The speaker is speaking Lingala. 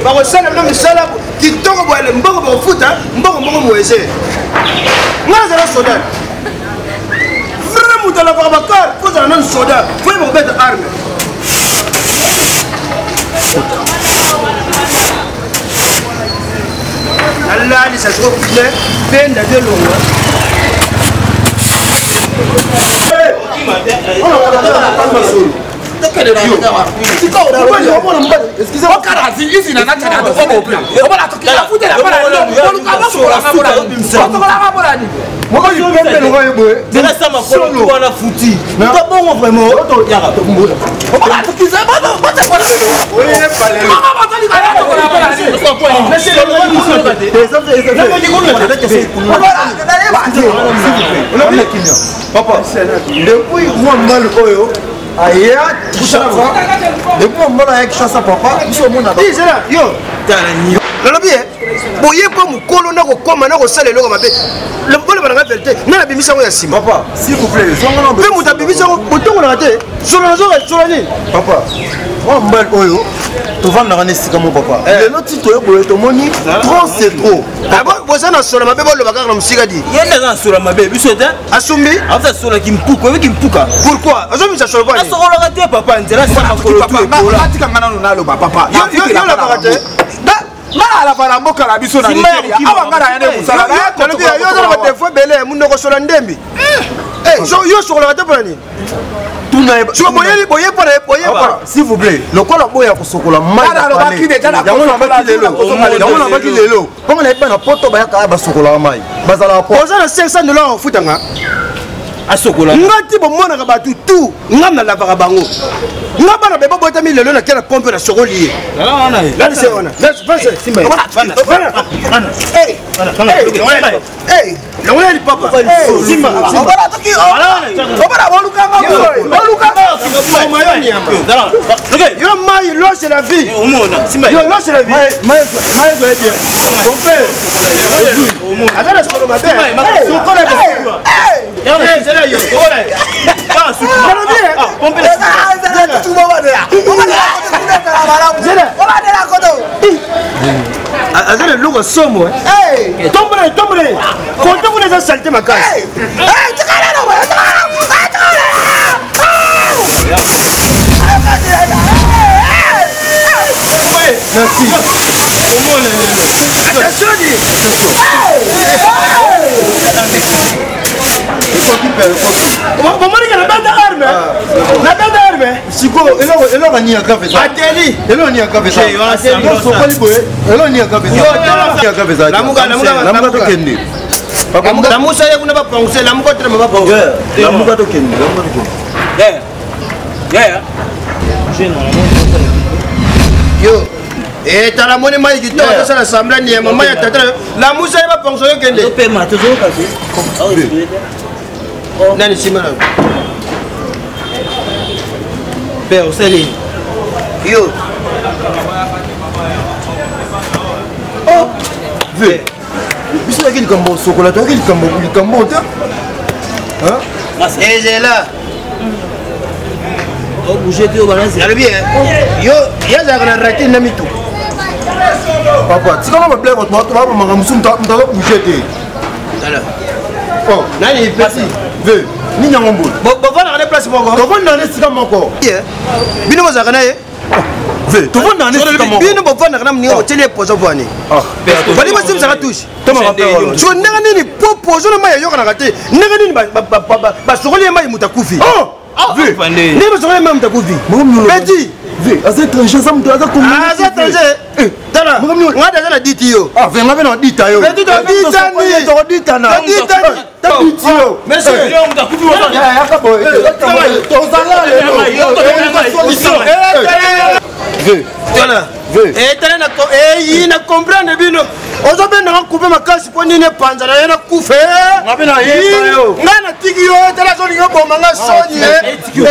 bakosala bino misala kitoko boyele mbongo bakofuta mbongo moese nga azala soda vrai moto alakaka bakar fo ozala nanu soda fo ye bakobeta arme nalalisa siko kile penda de longo Papa, depuis moi mal oyo aya Kinshasa depuis moi mal aya Kinshasa papa biso mona ba izela yo tala lolobi boye po mukolo na kokoma na kosala eloko mabe lobole bana vérité na bimisa ngo ya sima papa s'il vous plaît songa pe muta bimisa ngo botongo na te solo ni papa moi mal oyo to vanda kana sika mo papa le noti to yeboye to moni trop c'est trop abo boza na solo mabe bolo bakaka na musika di yenda na solo mabe biso te asumbi afta solo kimpuko we kimpuka pourquoi azo misa solo bani solo ka te papa nzela sama kolo tu papa atika ngana no nalo papa yo la bakate ngana ala para mboka la biso na Nigeria awa ngana yane musala yo yo na defo bele mundo ko solo ndembi yo solo ka te bani s'il vous plaît, le quoi la boya kosokola mai. Comment on a pas na poto ba ka ba sokola mai. Bazala po. Poza na $500 au futanga. Asokola. Ngati bo mona ka batu tout, ngam na lavaka bango. Ngaba na beba bota 1000 na kela pompe na sokoli. Là c'est on. Là c'est simba. Hey, la wala ni papa. Simba. Obala toki. Obala boluka ngam. Boluka. Yo mai lo c'est la vie. Yo lo c'est la vie. Mai doit bien. Ton père. Attends, je peux m'appeler. C'est là yo. Azana lugo somo tombre konto kuna za salte makasi merci tala moni mai ki to sala sambla ni mama ya tata la musa ba pension yo kende pe ma to zo ka se nani simana pe o seli yo oh ve biso ya kili kambo sokola to kili kambo ta hein ezela o bouger te o balance ya bien yo ya za kana raté na mitu papa tika ma blé votre moto ba mangamusu mtalo bouger te ala oh nani pesi ve ni nyango mbulu bo vana na place moko to vanda na sika moko bino mo za kana ye ve to vanda na sika moko bino bo vana kana mninga hoteli pozo bwani bali ba simsa ka touche toma rappel so ndanga nini pozo na mai yo kana kate ndanga nini ba sokoli mai mutakufi ve ni ba sokoli mai mutakufi petit ve az étranger ça mto aza comme az étranger tala ngada zana diti yo ve ngabe na dita yo petit ditani to ditana ditani ta diti yo monsieur yo mtakufi wala ya ka boy to zala ve tala tala na na comprendre bino ozo benda ka couper makasi po nini panza na yena kufe ngabe na yesa yo ngana tiki yo tala so lingo bomanga soni yo